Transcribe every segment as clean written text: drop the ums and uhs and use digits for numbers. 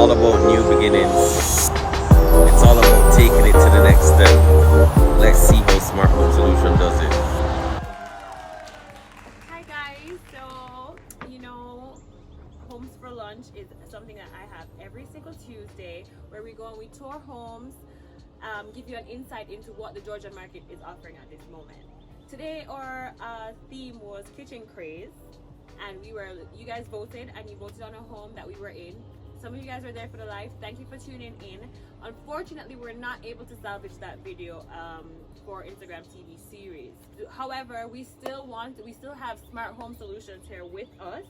all about new beginnings. It's all about taking it to the next step. Let's see how Smart Home Solution does it. Hi guys, so Homes for Lunch is something that I have every single Tuesday where we go and we tour homes, give you an insight into what the Georgian market is offering at this moment. Today our theme was kitchen craze, and you guys voted and you voted on a home that we were in. Some of you guys were there for the live. Thank you for tuning in. Unfortunately, we're not able to salvage that video for Instagram TV series. However, we still have Smart Home Solutions here with us,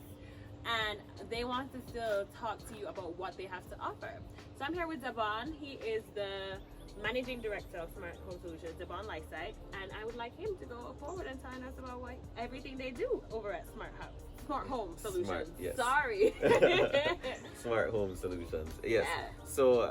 and they want to still talk to you about what they have to offer. So I'm here with 𝗵𝗲. He is the Managing Director of Smart Home Solutions, 𝗵𝗲, and I would like him to go forward and tell us about everything they do over at Smart Home Solutions. Yes. Sorry. Smart Home Solutions. Yes. Yeah. So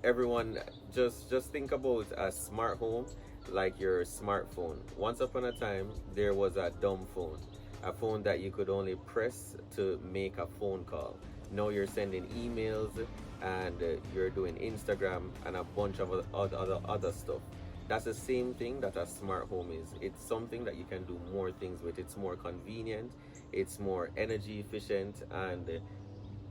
everyone, just think about a smart home like your smartphone. Once upon a time, there was a dumb phone, a phone that you could only press to make a phone call. Now you're sending emails and you're doing Instagram and a bunch of other stuff. That's the same thing that a smart home is. It's something that you can do more things with. It's more convenient, it's more energy efficient, and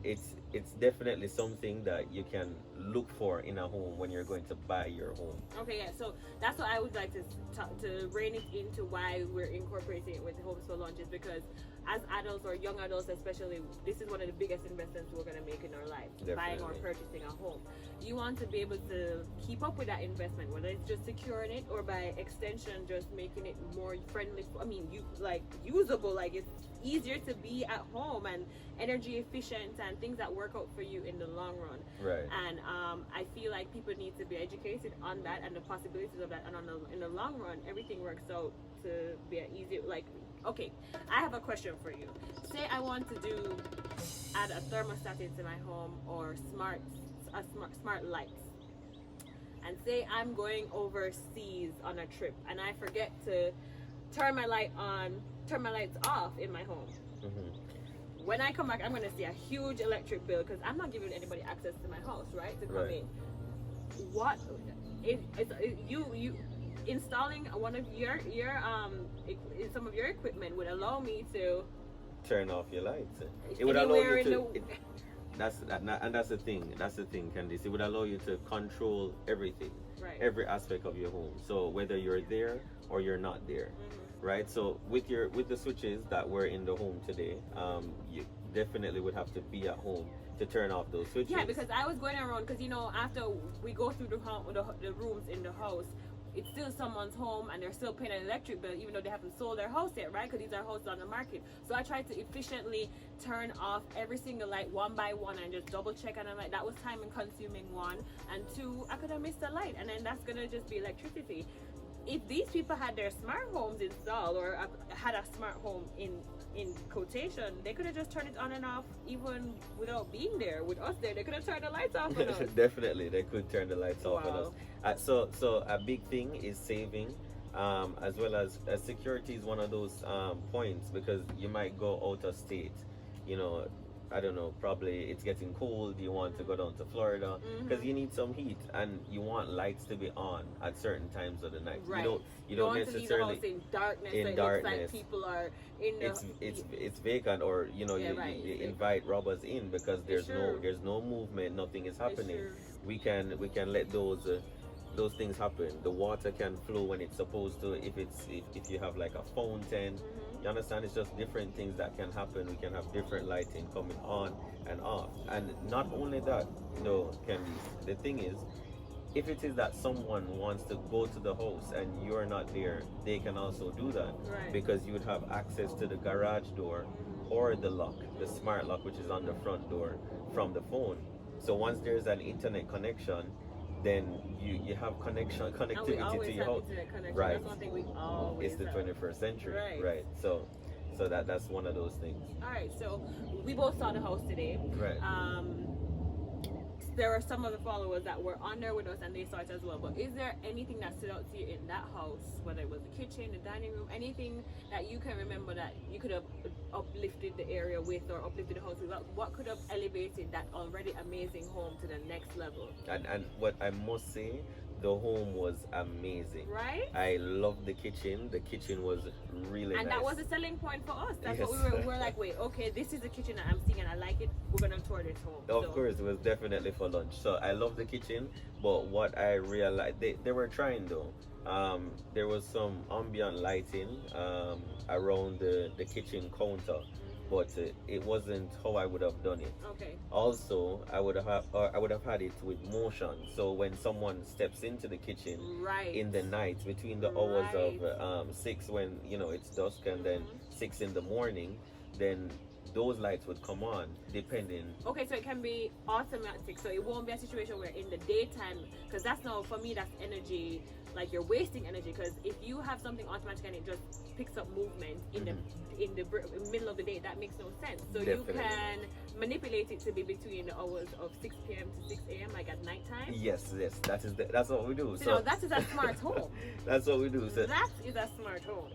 it's definitely something that you can look for in a home when you're going to buy your home. Okay, yeah, so that's what I would like to rein it into why we're incorporating it with the Homes for Lunch, is because as adults, or young adults especially, this is one of the biggest investments we're going to make in our life. Definitely. Buying or purchasing a home. You want to be able to keep up with that investment, whether it's just securing it or by extension just making it more friendly, usable, like it's easier to be at home and energy efficient and things that work out for you in the long run. Right. And I feel like people need to be educated on that and the possibilities of that, and in the long run everything works out to be an easier, okay, I have a question for you. Say I want to add a thermostat into my home, or smart lights, and say I'm going overseas on a trip and I forget to turn my lights off in my home. Mm-hmm. When I come back, I'm going to see a huge electric bill because I'm not giving anybody access to my house, right? To come in. What you installing one of some of your equipment would allow me to turn off your lights. It would allow you to. That's the thing. That's the thing, Candice. It would allow you to control everything, right? Every aspect of your home. So whether you're there or you're not there. Mm-hmm. Right? So with the switches that were in the home today, you definitely would have to be at home to turn off those switches. Yeah, because I was going around, because after we go through the rooms in the house, it's still someone's home and they're still paying an electric bill even though they haven't sold their house yet, right? Because these are houses on the market. So I tried to efficiently turn off every single light one by one and just double check, and I'm like, that was time consuming, one, and two, I could have missed a light, and then that's gonna just be electricity. If these people had their smart homes installed, or had a smart home in quotation, they could have just turned it on and off even without being there with us there. They could have turned the lights off on us. Definitely, they could turn the lights off on us. So a big thing is saving, as well as security is one of those points, because you might go out of state, I don't know, probably it's getting cold, you want to go down to Florida because you need some heat and you want lights to be on at certain times of the night. Right. You don't want necessarily to leave the house in darkness. In so darkness. It looks like people are in it's vacant, or you invite robbers in because there's no movement, nothing is happening. We can let those things happen. The water can flow when it's supposed to. If you have like a fountain, you understand, it's just different things that can happen. We can have different lighting coming on and off. And not only that, Candice, the thing is, if it is that someone wants to go to the house and you're not there, they can also do that. Right. Because you would have access to the garage door or the lock, the smart lock, which is on the front door, from the phone. So once there's an internet connection, then you have connectivity to your house. Right. That's one thing we always It's the 21st century. Right. So that's one of those things. All right. So we both saw the house today. Right. there are some of the followers that were on there with us and they saw it as well. But is there anything that stood out to you in that house, whether it was the kitchen, the dining room, anything that you can remember that you could have uplifted the area with or uplifted the house with? What could have elevated that already amazing home to the next level? And what I must say, the home was amazing. Right? I loved the kitchen. The kitchen was really nice. And that was a selling point for us. That's Yes. what we were like, wait, okay, this is the kitchen that I'm seeing and I like it. We're going to tour this home. Of course, it was definitely for lunch. So I love the kitchen, but what I realized, they were trying though. There was some ambient lighting around the kitchen counter, but it wasn't how I would have done it. Okay. Also, I would have had it with motion. So when someone steps into the kitchen in the night between the hours of 6 when it's dusk and then 6 in the morning, then those lights would come on depending. Okay, so it can be automatic, so it won't be a situation where in the daytime, because that's not, for me, that's energy, like you're wasting energy, because if you have something automatic and it just picks up movement in the middle of the day, that makes no sense. So Definitely. You can manipulate it to be between the hours of 6 p.m. to 6 a.m. like at nighttime. Yes, that's what we do. So that is a smart home. That's what we do. So that is a smart home.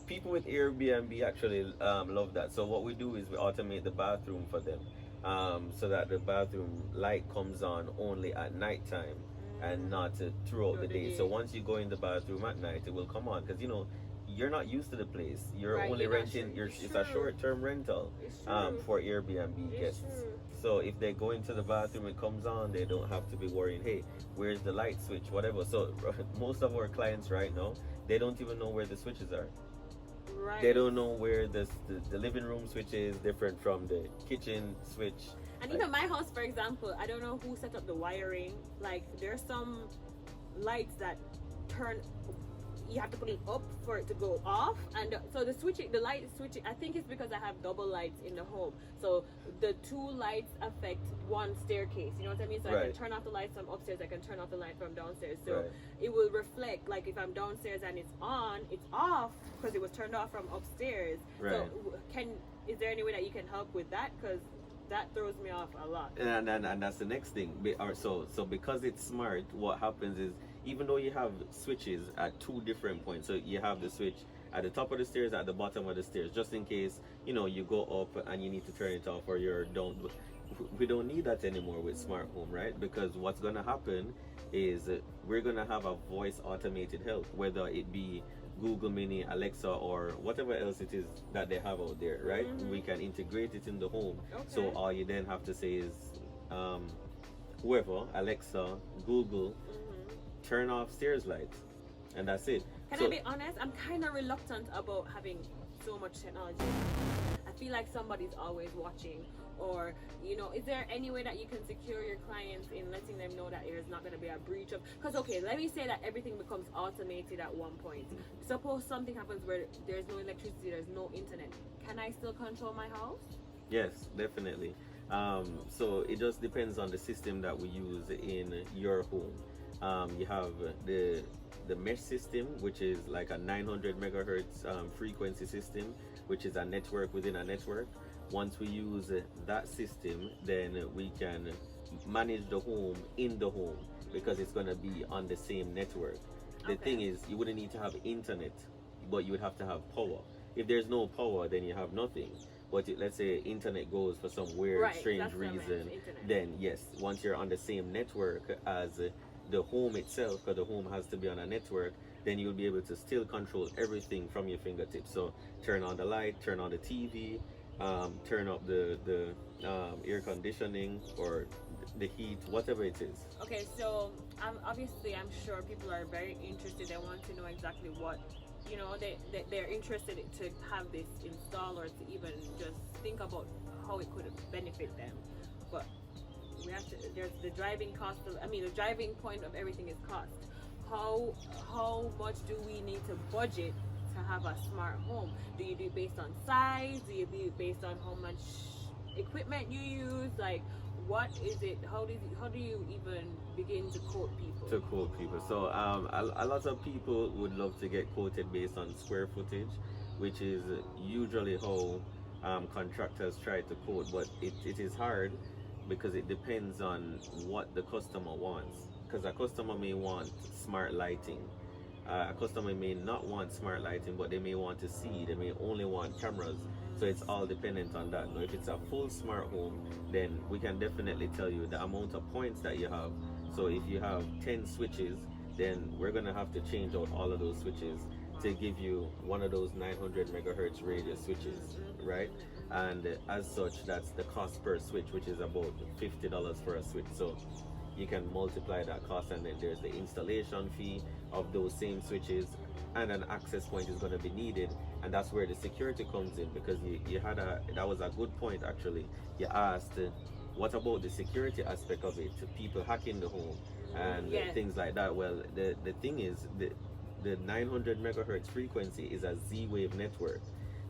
People with Airbnb actually love that. So what we do is we automate the bathroom for them, so that the bathroom light comes on only at nighttime and not throughout the day. So once you go in the bathroom at night, it will come on, because you're not used to the place. You're only renting. It's a short-term rental for Airbnb guests. So if they go into the bathroom, it comes on. They don't have to be worrying, hey, where's the light switch, whatever. So most of our clients right now, they don't even know where the switches are. Right. They don't know where the living room switch is different from the kitchen switch. And even my house, for example, I don't know who set up the wiring. Like, there's some lights that turn, you have to put it up for it to go off, and so the light switching, I think it's because I have double lights in the home, so the 2 lights affect one staircase, you know what I mean? So I can turn off the lights from upstairs, I can turn off the light from downstairs, so it will reflect, like if I'm downstairs and it's on, it's off because it was turned off from upstairs. So is there any way that you can help with that? Because that throws me off a lot. And that's the next thing. So because it's smart, what happens is, even though you have switches at 2 different points, so you have the switch at the top of the stairs, at the bottom of the stairs, just in case you go up and you need to turn it off or you're down. We don't need that anymore with smart home, right? Because what's going to happen is we're going to have a voice automated help, whether it be Google Mini, Alexa, or whatever else it is that they have out there, right? We can integrate it in the home. So all you then have to say is whoever, Alexa, Google, turn off stairs lights, and that's it. Can I be honest? I'm kind of reluctant about having so much technology. I feel like somebody's always watching, or is there any way that you can secure your clients in letting them know that there's not going to be a breach of, because okay, let me say that everything becomes automated at one point. Suppose something happens where there's no electricity, there's no internet, can I still control my house? Yes, definitely. So it just depends on the system that we use in your home. You have the mesh system, which is like a 900 megahertz frequency system, which is a network within a network. Once we use that system, then we can manage the home in the home, because it's going to be on the same network. The thing is, you wouldn't need to have internet, but you would have to have power. If there's no power, then you have nothing. But let's say internet goes for some weird, strange reason, then yes, once you're on the same network as the home itself, because the home has to be on a network, then you'll be able to still control everything from your fingertips. So turn on the light, turn on the TV, turn up the air conditioning or the heat, whatever it is. Okay, so obviously I'm sure people are very interested. They want to know exactly what, they're interested to have this installed, or to even just think about how it could benefit them. But we have to, there's the driving cost of, the driving point of everything is cost. How much do we need to budget to have a smart home? Do you do it based on size? Do you do it based on how much equipment you use? Like, what is it? How do you even begin to quote people? So a lot of people would love to get quoted based on square footage, which is usually how contractors try to quote, but it is hard because it depends on what the customer wants. Because a customer may want smart lighting. A customer may not want smart lighting, but they may want to see. They may only want cameras. So it's all dependent on that. Now, if it's a full smart home, then we can definitely tell you the amount of points that you have. So if you have 10 switches, then we're going to have to change out all of those switches to give you one of those 900 megahertz radius switches, right? And as such, that's the cost per switch, which is about $50 for a switch. So you can multiply that cost, and then there's the installation fee of those same switches, and an access point is going to be needed. And that's where the security comes in, because you had that was a good point actually. You asked what about the security aspect of it, to people hacking the home and things like that. Well, the thing is, the 900 megahertz frequency is a Z-wave network.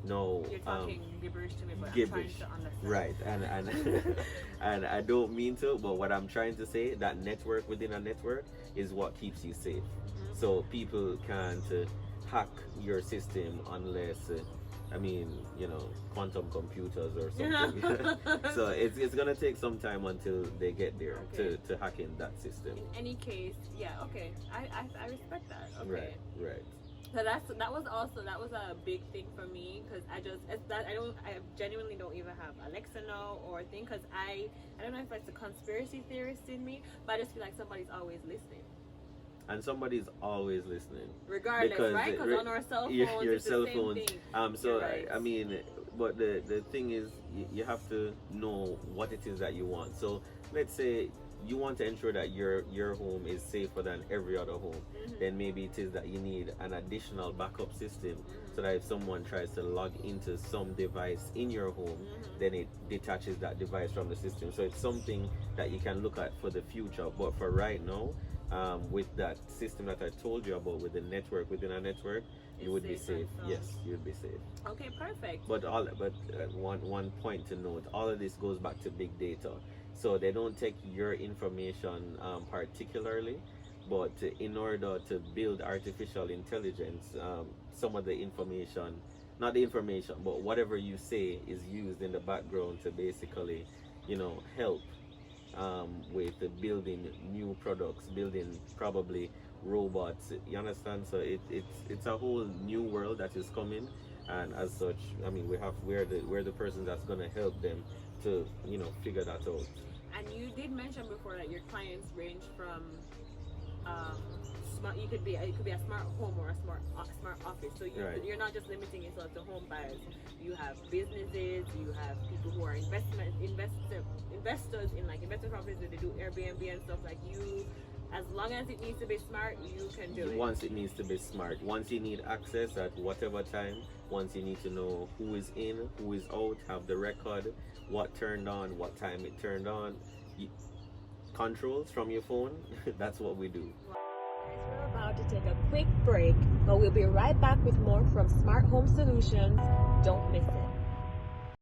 No, you're talking gibberish to me, but gibberish. I'm trying to understand. Right, and and I don't mean to, but what I'm trying to say, that network within a network is what keeps you safe. So people can't hack your system unless, I mean, you know, quantum computers or something. So it's gonna take some time until they get there to hacking that system. In any case, okay, I respect that. Okay. Right. So that was a big thing for me, because I genuinely don't even have Alexa now or thing, because I don't know if it's a conspiracy theorist in me, but I just feel like somebody's always listening. And somebody's always listening, regardless, right? Because on our cell phones, your it's cell the same phones. thing. So right. I mean, but the thing is, you have to know what it is that you want. So let's say you want to ensure that your home is safer than every other home. Then maybe it is that you need an additional backup system, so that if someone tries to log into some device in your home, then it detaches that device from the system. So it's something that you can look at for the future. But for right now, with that system that I told you about, with the network within a network, you would be safe. Yes, you would be safe. Okay, perfect. But one point to note, all of this goes back to big data. So they don't take your information particularly, but in order to build artificial intelligence, some of the information, not the information, but whatever you say is used in the background to basically, you know, help with building new products, building probably robots. You understand? So it's a whole new world that is coming, and as such, I mean, we're the person that's going to help them to, you know, figure that out. And you did mention before that your clients range from smart. It could be a smart home or a smart office. So you're not just limiting yourself to home buyers. You have businesses. You have people who are investors in like investment properties where they do Airbnb and stuff. Like you, as long as it needs to be smart, you can do it. Once it needs to be smart. Once you need access at whatever time. Once you need to know who is in, who is out, have the record, what turned on, what time it turned on. Controls from your phone, that's what we do. We're about to take a quick break, but we'll be right back with more from Smart Home Solutions. Don't miss it.